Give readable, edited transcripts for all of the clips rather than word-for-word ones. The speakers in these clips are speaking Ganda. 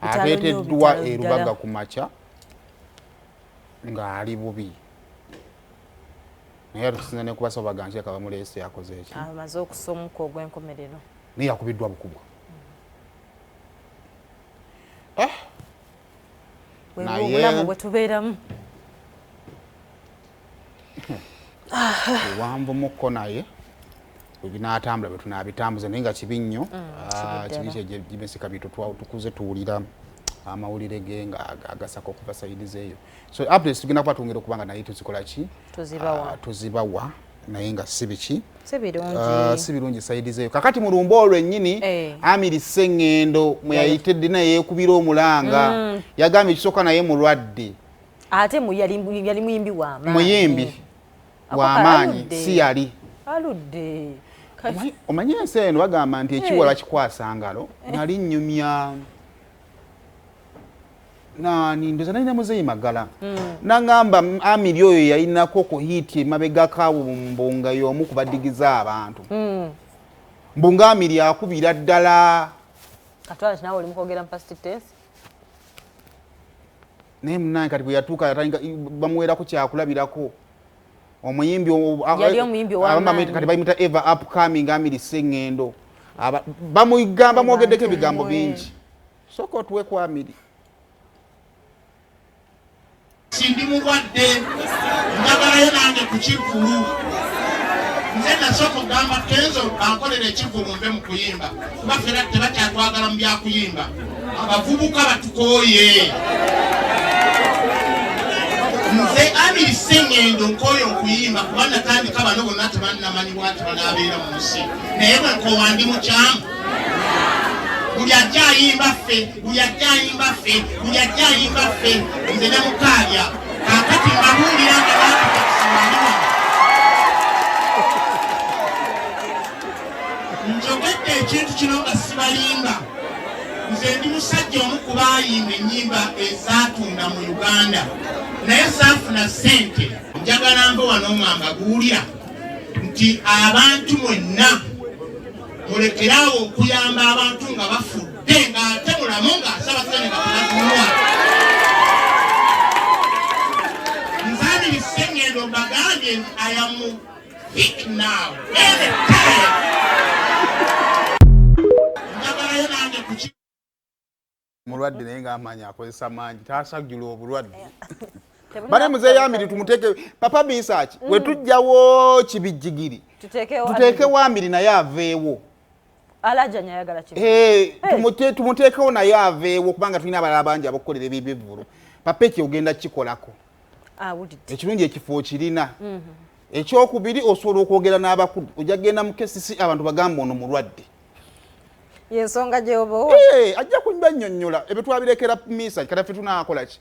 ateeteddwa erubaga ku makya ng'ali bubi naye tusinza ne kubasaba baganjye akaba muleese yakoze eki amaze okusomuka ogw'enkomerero naye yakubiddwa bukubwa obulamu bwe tubeeramu ewanvumukko naye ebinaatambula bwe tunaabitambuza naye nga kibi nnyo kibi kyegimesika bye tukuze tuwulira amawulire ge nga agasaka okuva sayidize eyo so updates tugenda kuba tungera okubanga naye tuzikola ki tuzibawa naye nga si biki si birungi sayidize eyo kakati mu Lumbe olwo ennyini Amiri Ssengendo mwe yayitedde naye yeekubira omulanga yagambye ekisooka naye mulwadde ate yali muyimbi w'amaanyi si yali aludde omanyi ensi eno bagamba nti ekiwala kikwasa ngalo nali nnyumya ndoza nalina muzeeyi Magala nagamba Amiri oyo yalinako kuhiiti emabega kabumbo nga y'omu ku badigiza abantu mbu nga Amiri akubira ddala katwala kinawe oli mukwogera mu past tense naye munaye kati bwe yatuuka bamuweerako kyakulabirako omuyimbi kati bayimuta ever upcoming Amiri Ssengendo bamugamba mwogeddeko ebigambo bingi sooka otuwe ku Amiri sindi mulwadde njagalayo nange ku kivvulu nze nasooka okugamba Kenzo ankolera ekivvulu nve mu kuyimba kuba fera tebakyatwagala mu byakuyimba abavubuka batukooye nze Amiri Ssengendo nkooye okuyimba kuba natandika bano bonna tebannamanyi bwati banaabeera mu nsi naye bwe nkoowa ndi mukyamu buli ajja ayimba ffe nze ne mukaabya kakati mbabuulira nga bakutakisimanyiwa njogedde ekintu kino nga sibalimba nze ndi musajja omu ku baayimba ennyimba ezaatunda mu Uganda naye saafuna ssente njagala mbe wano mwanga guwulira nti abantu mwenna mulekerawo okuyamba abantu nga bafudde nga ate mulamu nga asaba sene nga tunatunwa nze Amiri Ssengendo mbagambye I am weak now njagalayo nange kuki mulwadde naye ng'amaanyi akozesa mangi taasajjula obulwadde bane muzeeyi Amiri tumuteeke papa Bisaaki we tujjawo kibijjigiri tuteekewo Amiri naye aveewo alajanya yagala kibi tumuteekewo naye aveewo kubanga tulina abalala bangi abakukolera ebivvulu papa ekyo ogenda kikolako ekirungi ekifo kirina ekyokubiri osobola okwogera n'abakulu ojja kgenda mu kesisi abantu bagamba ono mulwadde yensonga gyoba ajja kunyumba nnyonnyola ebyo twabirekera misa kati ffe tunaakola ki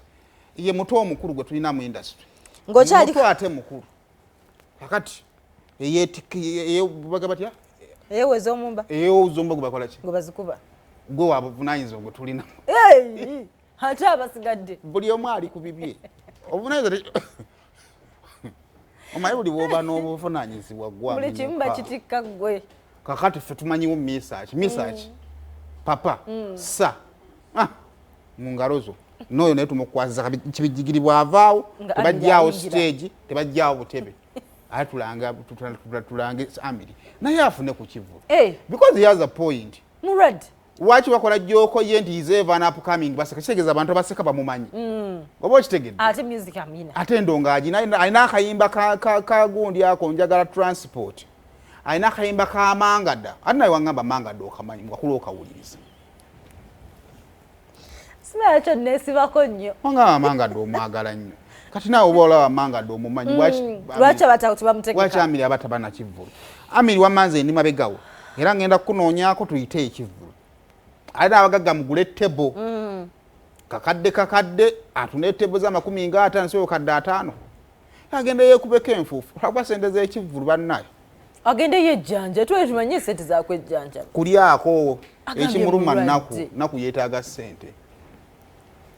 ye muto omukulu gwe tulina mu industry muto ate mukulu kakati baga batya eyeweza omumba eyeweza gwe bakola ki gwe bazikuba gwe wabuvunaanyizibwa gwe tulina ate abasigadde buli omu ali ku bibye obuvunaanyizibwa omanyi buli bwoba n'obuvunaanyizibwa buli kimu bakitikka gwe kakati ffe tumanyiwo misaaki papa sa mu ngalo zo n'oyo naye tumukwasiza kibijjigiri bw'avaawo tebajjaawo stage tebajjaawo butebe ate tulange Amiri naye afune ku kivvulu because he has a point mulwadde lwaki bakola jjooko ye nti is ever and upcoming baseka kitegeeza abantu abaseka bamumanyi oba okitegedde ate music amina ate endonga alina akayimba kagundi ako njagala transport alina akayimba ka Mangada ate naye wangamba Mangada okamanyi mukakulu okawuliriza simala kyo neesibako nnyo wangamba Mangada omwagala nnyo kati naawe oba olaba Mangada omumanyi lwaki abatatubamutegeka lwaki Amiri abataba kivvulu Amiri wamanze ndi mabegawo era ngenda kunoonyaako tuyite ekivvulu alina abagagga mugule tebo kakadde atune tebo za 50 so kadde 5 agenda yeekubeko enfuufu lwakuba sente z'ekivvulu bannaye agenda yejjanja twali tumanye sente zakwejjanja kulyako ekimuluma naku yeetaaga ssente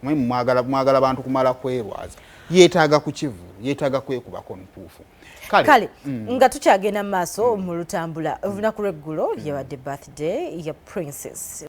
mwagala abantu kumala kwerwaza yeetaaga ku kivvulu yeetaaga kwekubako ntuufu kale nga tukyagenda mu maaso mu lutambula olunaku lw'eggulo yabadde birthday ya princess